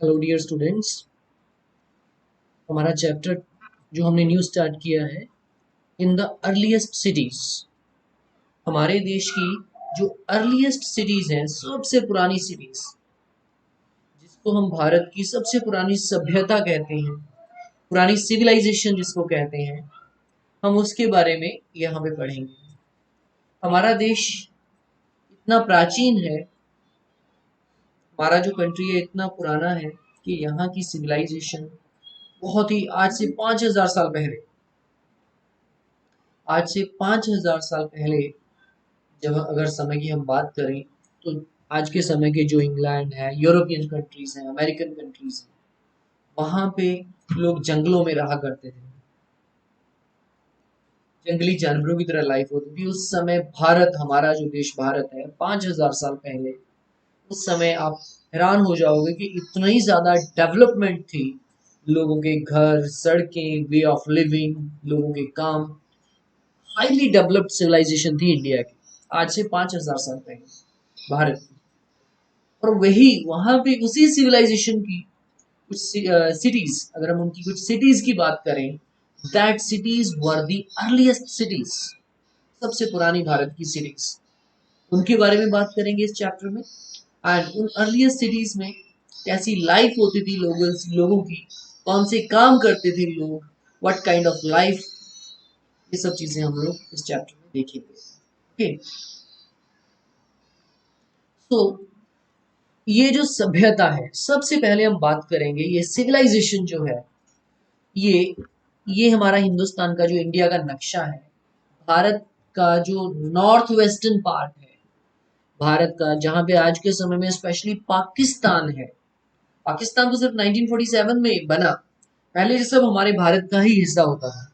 Hello dear students. हमारा chapter जो हमने न्यू स्टार्ट किया है, इन द अर्लीस्ट सिटीज। हमारे देश की जो अर्लीस्ट सिटीज हैं, सबसे पुरानी सिटीज, जिसको हम भारत की सबसे पुरानी सभ्यता कहते हैं, पुरानी सिविलाइजेशन जिसको कहते हैं, हम उसके बारे में यहाँ पे पढ़ेंगे। हमारा देश इतना प्राचीन है, हमारा जो कंट्री है इतना पुराना है कि यहाँ की सिविलाइजेशन बहुत ही आज से 5000 साल पहले, आज से 5000 साल पहले जब अगर समय की हम बात करें, तो आज के समय के जो इंग्लैंड है, यूरोपियन कंट्रीज हैं, अमेरिकन कंट्रीज हैं, वहां पे लोग जंगलों में रहा करते थे, जंगली जानवरों की तरह लाइफ होती थी उस समय। भारत, हमारा जो देश भारत है, 5000 साल पहले, उस समय आप हैरान हो जाओगे कि इतनी ज्यादा डेवलपमेंट थी। लोगों के घर, सड़कें, वे ऑफ लिविंग, लोगों के काम, हाईली डेवलप्ड सिविलाइजेशन थी इंडिया की आज से 5000 साल पहले भारत की। और वही वहां पे उसी सिविलाइजेशन की कुछ सिटीज, अगर हम उनकी कुछ सिटीज की बात करें, that cities were the earliest cities, सबसे पुरानी भारत की सिटीज, उनके बारे में बात करेंगे इस चैप्टर में। एंड उन अर्लीस्ट सिटीज में कैसी लाइफ होती थी लोगों की, कौन से काम करते थे लोग, व्हाट काइंड ऑफ लाइफ, ये सब चीजें हम लोग इस चैप्टर में देखेंगे। ओके, सो ये जो सभ्यता है, सबसे पहले हम बात करेंगे ये सिविलाइजेशन जो है, ये ये हमारा हिंदुस्तान का जो इंडिया का नक्शा है, भारत का जो नॉर्थ वेस्टर्न पार्ट है, भारत का जहां पे आज के समय में स्पेशली पाकिस्तान है। पाकिस्तान तो सिर्फ 1947 में बना, पहले ये सब हमारे भारत का ही हिस्सा होता था।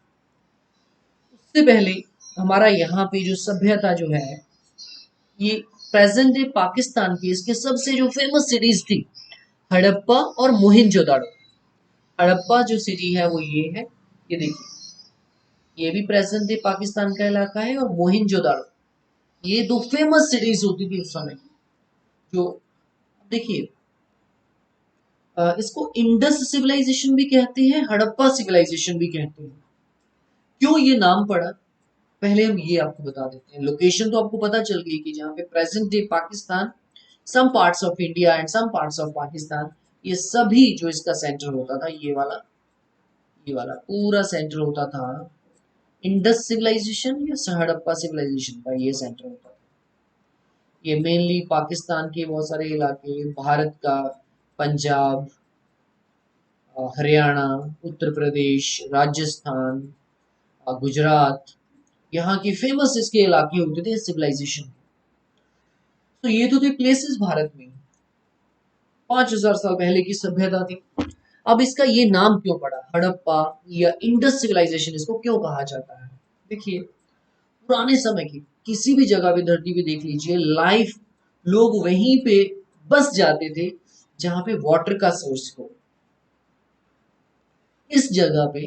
उससे पहले हमारा यहाँ पे जो सभ्यता जो है, ये प्रेजेंट डे पाकिस्तान की इसके सबसे जो फेमस सिटीज थी, हड़प्पा और मोहिंजोदाड़ो। हड़प्पा जो सिटी है वो ये है, ये देखिए, ये भी प्रेजेंट डे पाकिस्तान का इलाका है। और मोहिंजोदाड़ो, ये दो फेमस सिटीज होती थी उस समय की। जो देखिए, इसको इंडस सिविलाइजेशन भी कहते हैं, हड़प्पा सिविलाइजेशन भी कहते हैं। क्यों ये नाम पड़ा, पहले हम ये आपको बता देते हैं। लोकेशन तो आपको पता चल गई कि जहाँ पे present day Pakistan, some parts of India and some parts of Pakistan, ये सभी जो इसका सेंटर होता था, ये वाला पूरा सेंटर होता था इंडस सिविलाइजेशन या हड़प्पा सिविलाइजेशन का, ये सेंटर होता था। ये मेनली पाकिस्तान के बहुत सारे इलाके, भारत का पंजाब, हरियाणा, उत्तर प्रदेश, राजस्थान, गुजरात, यहाँ के फेमस इसके इलाके होते थे सिविलाइजेशन। तो ये तो थे प्लेसेस भारत में, 5000 साल पहले की सभ्यता थी। अब इसका ये नाम क्यों पड़ा, हड़प्पा या इंडस सिविलाइजेशन इसको क्यों कहा जाता है? देखिए, पुराने समय की किसी भी जगह पे धरती पे देख लीजिए, लाइफ, लोग वहीं पे बस जाते थे जहां पे वाटर का सोर्स हो। इस जगह पे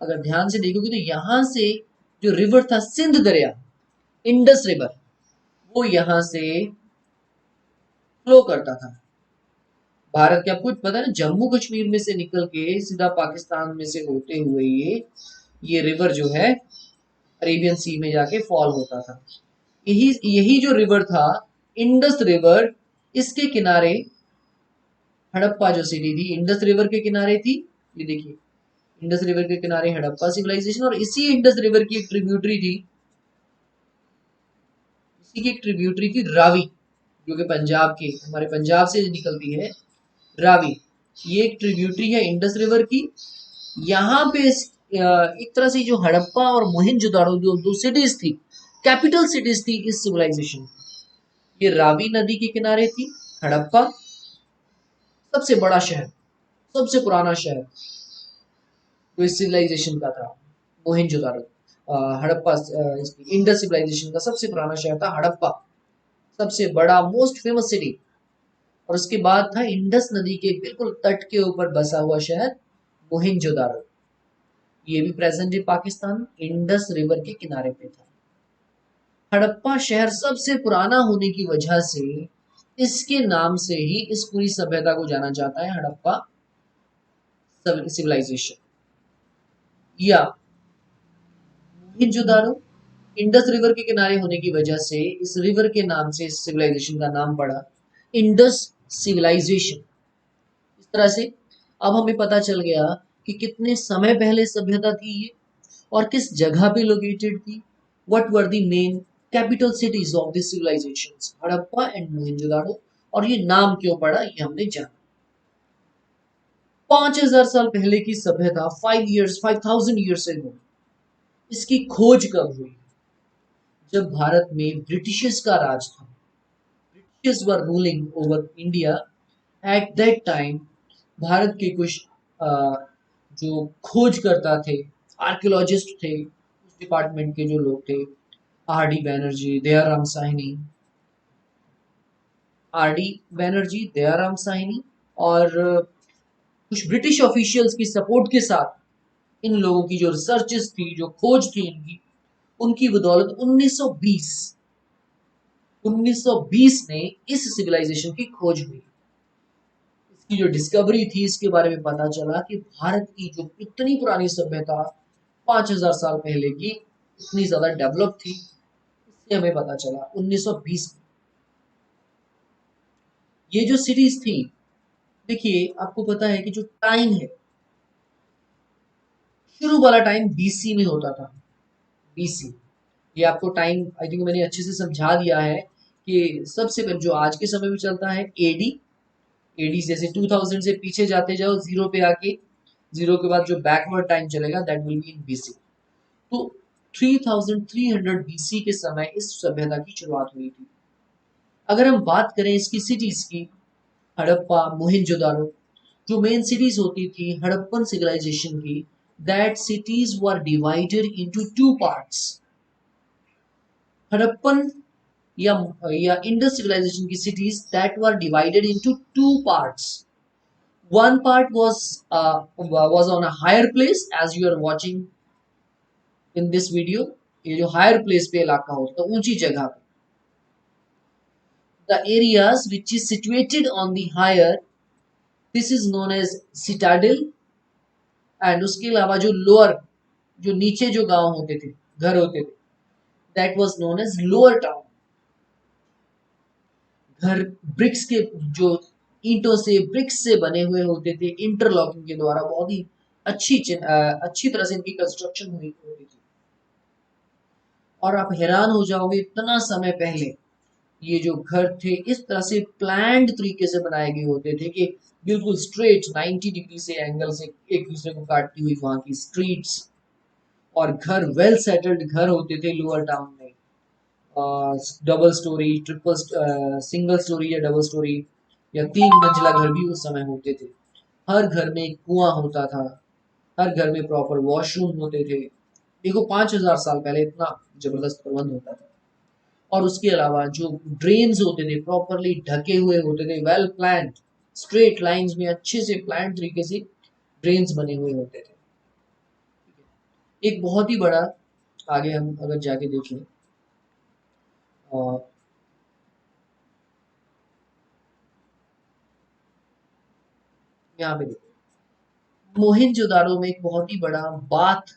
अगर ध्यान से देखोगे तो यहाँ से जो रिवर था, सिंध दरिया, इंडस रिवर, वो यहाँ से फ्लो करता था भारत के। आपको पता है ना, जम्मू कश्मीर में से निकल के सीधा पाकिस्तान में से होते हुए ये रिवर जो है अरेबियन सी में जाके फॉल होता था। यही यही जो रिवर था, इंडस रिवर, इसके किनारे हड़प्पा जो सिटी थी, इंडस रिवर के किनारे थी। ये देखिए, इंडस रिवर के किनारे हड़प्पा सिविलाइजेशन, और इसी इंडस रिवर की एक ट्रिब्यूटरी थी, इसी की एक ट्रिब्यूटरी थी रावी, जो कि पंजाब के, हमारे पंजाब से निकलती है रावी। ये एक ट्रिब्यूटरी है इंडस रिवर की। यहाँ पे एक तरह से जो हड़प्पा और मोहिंजोदाड़ो जो दो सिटीज थी, कैपिटल सिटीज थी इस सिविलाइजेशन की। ये रावी नदी के किनारे थी हड़प्पा, सबसे बड़ा शहर, सबसे पुराना शहर जो इस सिविलाइजेशन का था, मोहिंजोदाड़ो। हड़प्पा, इंडस सिविलाइजेशन का सबसे पुराना शहर था हड़प्पा, सबसे बड़ा मोस्ट फेमस सिटी। और उसके बाद था इंडस नदी के बिल्कुल तट के ऊपर बसा हुआ शहर मोहिंजोदारो। ये भी present day Pakistan, Indus river के किनारे पे था। हड़प्पा शहर सबसे पुराना होने की वजह से इसके नाम से ही इस पूरी सभ्यता को जाना जाता है, हड़प्पा सिविलाइजेशन या मोहनजोदाड़ो। इंडस रिवर के किनारे होने की वजह से इस रिवर के नाम से इस सिविलाइजेशन का नाम पड़ा इंडस सिविलाइजेशन। इस तरह से अब हमें पता चल गया कि कितने समय पहले सभ्यता थी ये और किस जगह पे लोकेटेड थी। What were the main capital cities of this civilisations, Harappa and Mohenjodaro. और ये नाम क्यों पड़ा ये हमने जाना। 5000 साल पहले की सभ्यता, 5,000 years ago, इसकी खोज कब हुई? जब भारत में ब्रिटिशर्स का राज था, Britishers were ruling over India at that time. Bharat के कुछ जो खोज करता थे, आर्कियोलॉजिस्ट थे, उस डिपार्टमेंट के जो लोग थे, R D Banerjee, Dayaram Sahni, R D Banerjee, Dayaram Sahni और कुछ ब्रिटिश ऑफिशियल्स की सपोर्ट के साथ इन लोगों की जो रिसर्चेस थी, जो खोज थी इनकी, उनकी बदौलत 1920 में इस सिविलाइजेशन की खोज हुई। इसकी जो डिस्कवरी थी, इसके बारे में पता चला कि भारत की जो इतनी पुरानी सभ्यता 5000 साल पहले की इतनी ज्यादा डेवलप थी, इससे हमें पता चला 1920 में। ये जो सिटीज थी, देखिए आपको पता है कि जो टाइम है, शुरू वाला टाइम बीसी में होता था। बीसी, ये आपको टाइम आई थिंक मैंने अच्छे से समझा दिया है कि सबसे पहले जो आज के समय में चलता है एडी। एडी जैसे 2000 से पीछे जाते जाओ जीरो पे आके, जीरो के बाद जो बैकवर्ड टाइम चलेगा that will be in BC. तो 3300 बीसी के समय इस सभ्यता की शुरुआत हुई थी। अगर हम बात करें इसकी सिटीज की, हड़प्पा, मोहनजोदाड़ो, जो मेन सिटीज होती थी हड़प्पन सिविलाइजेशन की, that cities were divided into two parts. Harappan या इंडस सिविलाइजेशन की cities that were divided into two parts. One part was on a higher place as you are watching in this video. ये जो higher place पे इलाका होता है, ऊंची जगह पे, the areas which is situated on the higher, this is known as citadel. and उसके अलावा जो lower, जो नीचे जो गांव होते थे, घर होते थे, that was known as lower town. घर ब्रिक्स के, जो ईंटों से, ब्रिक्स से बने हुए होते थे, इंटरलॉकिंग के द्वारा बहुत ही अच्छी तरह से इनकी कंस्ट्रक्शन हुई होती थी। और आप हैरान हो जाओगे, इतना समय पहले ये जो घर थे इस तरह से प्लान्ड तरीके से बनाए गए होते थे कि बिल्कुल स्ट्रेट 90 डिग्री से एंगल से एक दूसरे को काटती हुई वहां की स्ट्रीट्स। और घर वेल सेटल्ड घर होते थे लोअर टाउन में, double storey, triple, single storey या डबल स्टोरी या 3 मंजिला घर भी उस समय होते थे। हर घर में एक कुआं होता था, हर घर में प्रॉपर वॉशरूम होते थे। देखो 5000 साल पहले इतना जबरदस्त प्रबंध होता था। और उसके अलावा जो ड्रेन्स होते थे प्रॉपरली ढके हुए होते थे, वेल प्लान्ड, स्ट्रेट लाइंस में अच्छे से प्लान्ड तरीके से ड्रेन्स बने हुए होते थे। एक बहुत ही बड़ा, आगे हम अगर जाके देखें, यहाँ पे देखो मोहनजोदाड़ो में एक बहुत ही बड़ा बाथ,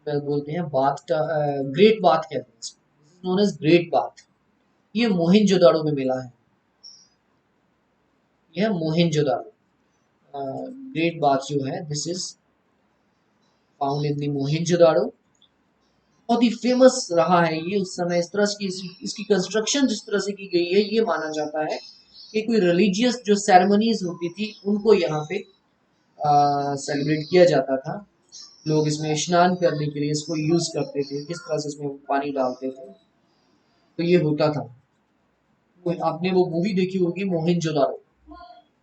बोलते हैं बाथ का, ग्रेट बाथ कहते हैं, नोन एज ग्रेट बाथ। ये मोहनजोदाड़ो में मिला है, यह मोहनजोदाड़ो ग्रेट बाथ जो है, this is found in the Mohenjodaro. बहुत ही फेमस रहा है ये उस समय। इस तरह की इसकी कंस्ट्रक्शन जिस तरह से की गई है, ये माना जाता है कि कोई रिलीजियस जो सेरेमनीज होती थी उनको यहाँ पे सेलिब्रेट किया जाता था। लोग इसमें स्नान करने के लिए इसको यूज करते थे, किस तरह से इसमें पानी डालते थे, तो ये होता था। आपने वो मूवी देखी होगी मोहनजोदाड़ो,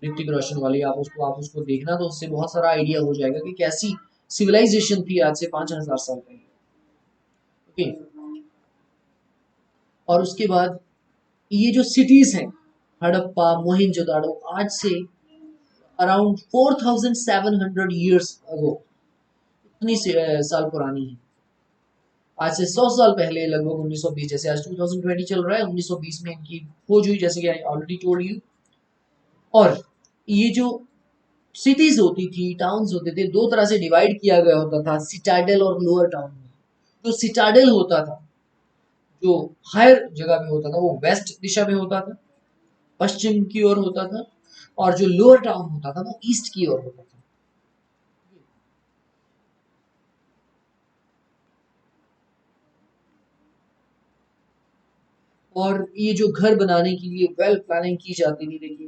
ऋतिक रोशन वाली, आप उसको देखना, तो उससे बहुत सारा आइडिया हो जाएगा कि कैसी सिविलाइजेशन थी आज से 5000 साल पहले। ओके, और उसके बाद ये जो सिटीज हैं, हड़प्पा, मोहनजोदाड़ो, आज से अराउंड 4700 years अगो, इतनी साल पुरानी है। आज से 100 साल पहले लगभग 1920, जैसे आज 2020 चल रहा है, 1920 में इनकी खोज हुई, जैसे कि आई ऑलरेडी टोल्ड यू। और ये जो सिटीज होती थी, टाउन्स होते थे, दो तरह से डिवाइड किया गया होता था, सिटाडेल और लोअर टाउन में। जो सिटाडेल होता था, जो हायर जगह में होता था, वो वेस्ट दिशा में होता था, पश्चिम की ओर होता था। और जो लोअर टाउन होता था वो ईस्ट की ओर होता था। और ये जो घर बनाने के लिए वेल प्लानिंग की जाती थी, देखिए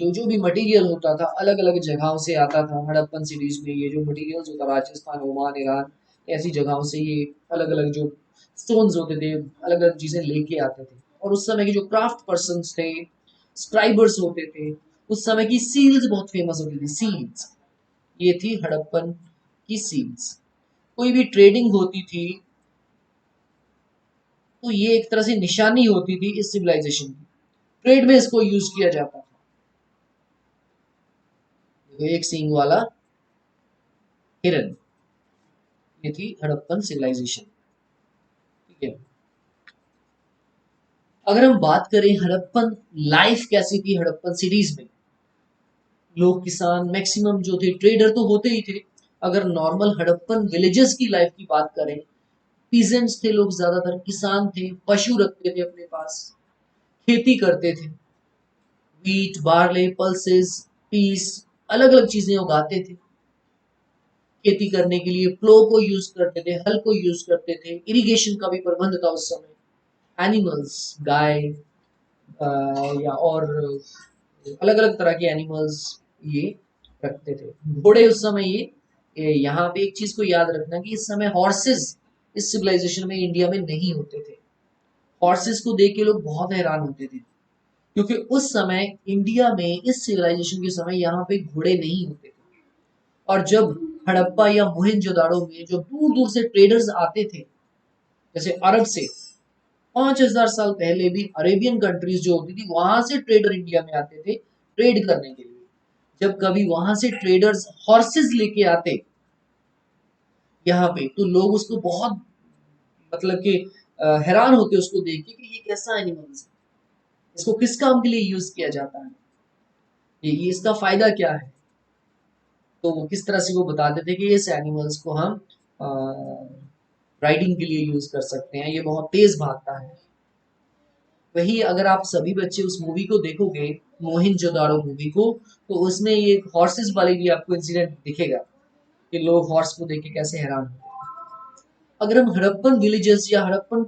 जो जो भी मटेरियल होता था अलग अलग जगहों से आता था। हड़प्पन सिटीज में ये जो मटेरियल्स होता, राजस्थान, ओमान, ईरान, ऐसी जगहों से ये अलग अलग जो स्टोन्स होते थे, अलग अलग चीजें लेके आते थे। और उस समय के जो क्राफ्ट पर्सन थे, स्क्राइबर्स होते थे, उस समय की सील्स बहुत फेमस होती थी, सील्स। ये थी हड़प्पन की सील्स। कोई भी ट्रेडिंग होती थी तो ये एक तरह से निशानी होती थी इस सिविलाइजेशन की। ट्रेड में इसको यूज किया जाता था। देखो, एक सींग वाला हिरन, ये थी हड़प्पन सिविलाइजेशन। ठीक है। अगर हम बात करें हड़प्पन लाइफ कैसी थी हड़प्पन सिटीज में, लोग किसान मैक्सिमम जो थे, ट्रेडर तो होते ही थे। अगर नॉर्मल हड़प्पन विलेजेस की लाइफ की बात करें, पीजेंट्स थे लोग, ज्यादातर किसान थे, पशु रखते थे अपने पास, खेती करते थे, वीट, बार्ले, पल्सेस, पीस, अलग अलग चीजें उगाते थे। खेती करने के लिए प्लो को यूज करते थे, हल को यूज करते थे, इरिगेशन का भी प्रबंध था उस समय। एनिमल्स, गाय या और अलग अलग तरह के एनिमल्स ये रखते थे। घोड़े उस समय ये यहाँ पे एक चीज को याद रखना कि इस समय हॉर्सेस इस सिविलाइजेशन में, इंडिया में नहीं होते थे। हॉर्सेस को देख के लोग बहुत हैरान होते थे, क्योंकि उस समय इंडिया में, इस सिविलाइजेशन के समय, यहाँ पे घोड़े नहीं होते थे। और जब हड़प्पा या मोहनजोदाड़ो में जो दूर दूर से ट्रेडर्स आते थे, जैसे अरब से, 5,000 साल पहले भी अरेबियन कंट्रीज जो होती थी, वहां से ट्रेडर इंडिया में आते थे ट्रेड करने के लिए। जब कभी वहां से ट्रेडर्स हॉर्सेस लेके आते यहाँ पे, तो लोग उसको बहुत, मतलब कि हैरान होते उसको देख के कि ये कैसा एनिमल है, इसको किस काम के लिए यूज किया जाता है, ये इसका फायदा क्या है। तो वो किस तरह से वो बताते थे कि इस एनिमल्स को हम राइडिंग के लिए यूज कर सकते हैं, ये बहुत तेज भागता है। वही अगर आप सभी बच्चे उस मूवी को देखोगे, मोहिनजोदाड़ो मूवी को, तो उसमें ये हॉर्सेस वाले भी आपको इंसिडेंट दिखेगा कि लोग हॉर्स को देख के कैसे हैरान होते हैं। अगर हम हड़प्पन विलेजेस या हड़प्पन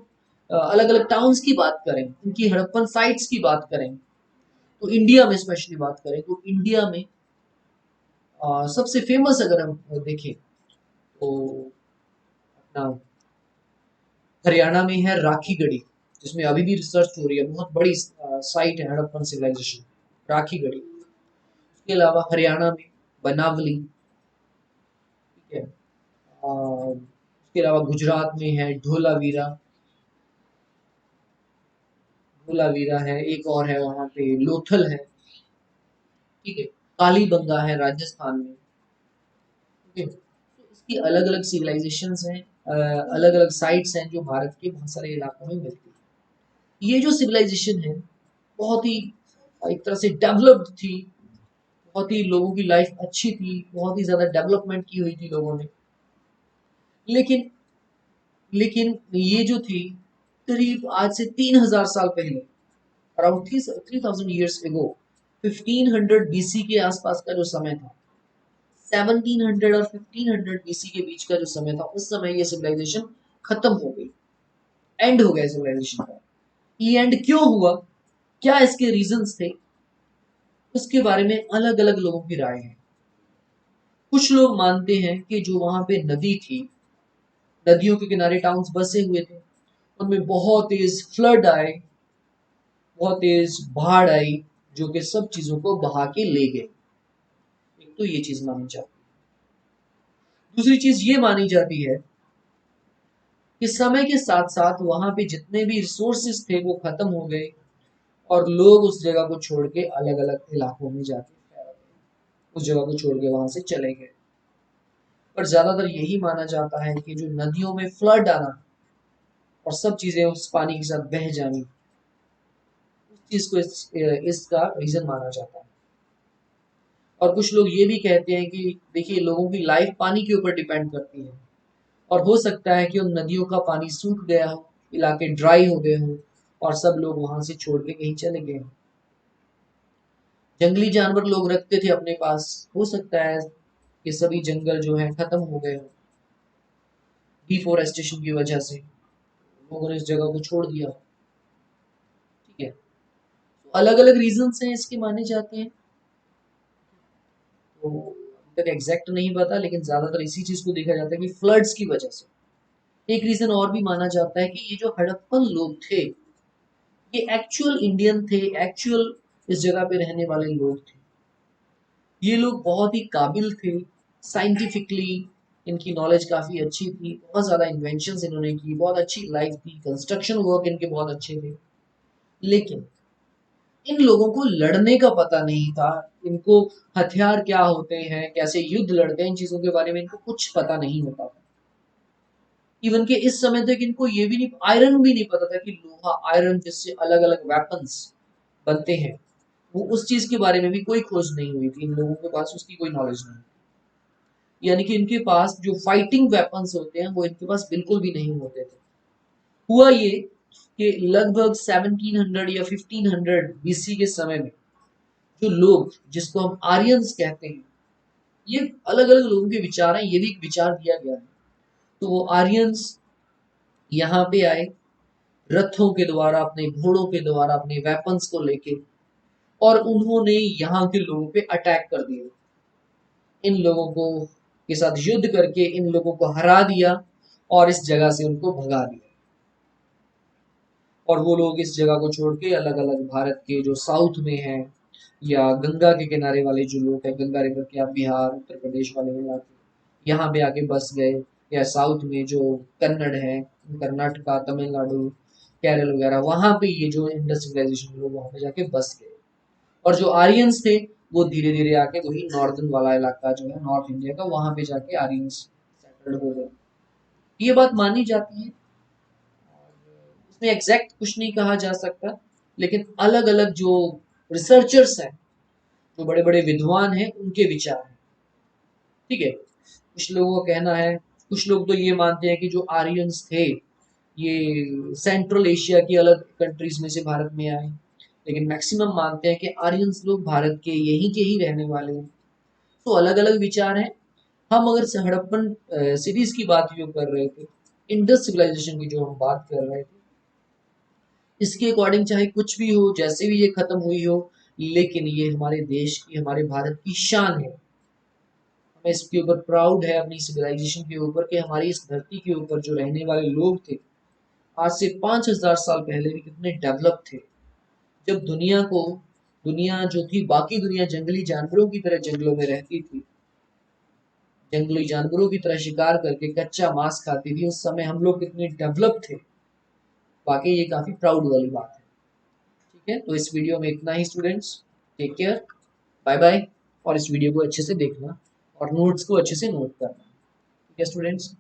अलग अलग टाउन्स की बात करें, उनकी हड़प्पन साइट्स की बात करें, तो इंडिया में स्पेशली बात करें, तो इंडिया में सबसे फेमस अगर हम देखें तो अपना हरियाणा में है राखी गढ़ी, जिसमें अभी भी रिसर्च हो रही है, बहुत बड़ी साइट है हड़प्पन सिविलाइजेशन, राखी गढ़ी। इसके अलावा हरियाणा में बनावली, ठीक है। इसके अलावा गुजरात में है ढोलावीरा, ढोलावीरा है, एक और है वहां पे लोथल है, ठीक है। कालीबंगा है राजस्थान में, ठीक है। तो इसकी अलग अलग सिविलाइजेशंस हैं, अलग अलग साइट्स हैं जो भारत के बहुत सारे इलाकों में मिलती है। ये जो सिविलाइजेशन है बहुत ही एक तरह से डेवलप्ड थी, बहुत ही लोगों की लाइफ अच्छी थी, बहुत ही ज्यादा डेवलपमेंट की हुई थी लोगों ने। लेकिन लेकिन ये जो थी, करीब आज से 3,000 साल पहले, अराउंड 3,000 ईयर्स एगो, 1500 बीसी के आसपास का जो समय था, 1700 और 1500 बीसी के बीच का जो समय था, उस समय ये सिविलाइजेशन खत्म हो गई, एंड हो गया सिविलाइजेशन का। ये एंड क्यों हुआ, क्या इसके रीजंस थे, उसके बारे में अलग अलग लोगों की राय है। कुछ लोग मानते हैं कि जो वहां पे नदी थी, नदियों के किनारे टाउन्स बसे हुए थे, उनमें बहुत तेज फ्लड आए, बहुत तेज बाढ़ आई, जो कि सब चीजों को बहा के ले गए। एक तो ये चीज मानी जाती है। दूसरी चीज ये मानी जाती है कि समय के साथ साथ वहां पे जितने भी रिसोर्सेस थे वो खत्म हो गए, और लोग उस जगह को छोड़ के अलग अलग इलाकों में जाके उस जगह को छोड़ के वहां से चले गए। पर ज्यादातर यही माना जाता है कि जो नदियों में फ्लड आना और सब चीजें उस पानी के साथ बह जानी, उस चीज को इसका रीजन माना जाता है। और कुछ लोग ये भी कहते हैं कि देखिए लोगों की लाइफ पानी के ऊपर डिपेंड करती है, और हो सकता है कि उन नदियों का पानी सूख गया हो, इलाके ड्राई हो गए हों और सब लोग वहां से छोड़ के कहीं चले गए हों। जंगली जानवर लोग रखते थे अपने पास, हो सकता है कि सभी जंगल जो है खत्म हो गए हों डिफोरेस्टेशन की वजह से, लोगों ने इस जगह को छोड़ दिया। ठीक है, तो अलग अलग रीजंस हैं इसके माने जाते हैं, तो अभी तक एग्जैक्ट नहीं पता, लेकिन ज्यादातर इसी चीज को देखा जाता है कि फ्लड्स की वजह से। एक रीजन और भी माना जाता है कि ये जो हड़प्पन लोग थे, ये एक्चुअल इंडियन थे, एक्चुअल इस जगह पे रहने वाले लोग थे। ये लोग बहुत ही काबिल थे, साइंटिफिकली इनकी नॉलेज काफी अच्छी थी, बहुत ज्यादा इन्वेंशंस इन्होंने की, बहुत अच्छी लाइफ थी, कंस्ट्रक्शन वर्क इनके बहुत अच्छे थे। लेकिन इन लोगों को लड़ने का पता नहीं था, इनको हथियार क्या होते हैं, कैसे युद्ध लड़ते हैं, इन चीजों के बारे में इनको कुछ पता नहीं होता था। इवन के इस समय तक इनको ये भी नहीं, आयरन भी नहीं पता था कि लोहा आयरन जिससे अलग अलग वेपन्स बनते हैं, वो उस चीज के बारे में भी कोई खोज नहीं हुई थी, इन लोगों के पास उसकी कोई नॉलेज नहीं। यानी कि इनके पास जो फाइटिंग वेपन्स होते हैं वो इनके पास बिल्कुल भी नहीं होते थे। हुआ ये कि लगभग 1700 या 1500 बीसी के समय में जो लोग जिसको हम आर्यंस कहते हैं, ये अलग अलग लोगों के विचार हैं, ये भी एक विचार दिया गया है। तो वो आर्यंस यहाँ पे आए, रथों के द्वारा, अपने घोड़ों के द्वारा, अपने वेपन्स को लेके, और उन्होंने यहाँ के लोगों पे अटैक कर दिया। इन लोगों को के साथ युद्ध करके इन लोगों को हरा दिया और इस जगह से उनको भगा दिया। और वो लोग इस जगह को छोड़ के अलग अलग भारत के जो साउथ में है, या गंगा के किनारे वाले जो लोग हैं, गंगा रिवर के, आप बिहार उत्तर प्रदेश वाले इलाके, यहाँ पे आके बस गए। या साउथ में जो कन्नड़ है, कर्नाटका, तमिलनाडु, केरल वगैरह, वहां पे ये जो इंडस सिविलाइजेशन लोग वहां पे जाके बस गए। और जो आर्यंस थे वो धीरे धीरे आके वही नॉर्दर्न वाला इलाका जो है नॉर्थ इंडिया का, वहां पे जाके आर्यंस सेटल्ड हो गए। ये बात मानी जाती है, इसमें एग्जैक्ट कुछ नहीं कहा जा सकता, लेकिन अलग अलग जो रिसर्चर्स हैं, जो बड़े बड़े विद्वान हैं, उनके विचार हैं। ठीक है, कुछ लोगों का कहना है, कुछ लोग तो ये मानते हैं कि जो आर्यंस थे ये सेंट्रल एशिया की अलग कंट्रीज में से भारत में आए, लेकिन मैक्सिमम मानते हैं कि आर्यंस लोग भारत के यहीं के ही रहने वाले हैं। तो अलग अलग विचार हैं। हम अगर हड़प्पन सिटीज की बात जो कर रहे थे, इंडस सिविलाइजेशन की जो हम बात कर रहे थे, इसके अकॉर्डिंग चाहे कुछ भी हो, जैसे भी ये खत्म हुई हो, लेकिन ये हमारे देश की, हमारे भारत की शान है। हमें इसके ऊपर प्राउड है, अपनी सिविलाइजेशन के ऊपर, कि हमारी इस धरती के ऊपर जो रहने वाले लोग थे आज से 5000 साल पहले भी कितने डेवलप थे। जब दुनिया जो थी, बाकी दुनिया जंगली जानवरों की तरह जंगलों में रहती थी, जंगली जानवरों की तरह शिकार करके कच्चा मांस खाती थी, उस समय हम लोग कितने डेवलप थे। वाकई ये काफी प्राउड वाली बात है। ठीक है, तो इस वीडियो में इतना ही students. Take care, bye bye. और इस वीडियो को अच्छे से देखना और नोट्स को अच्छे से नोट करना। ठीक है स्टूडेंट्स।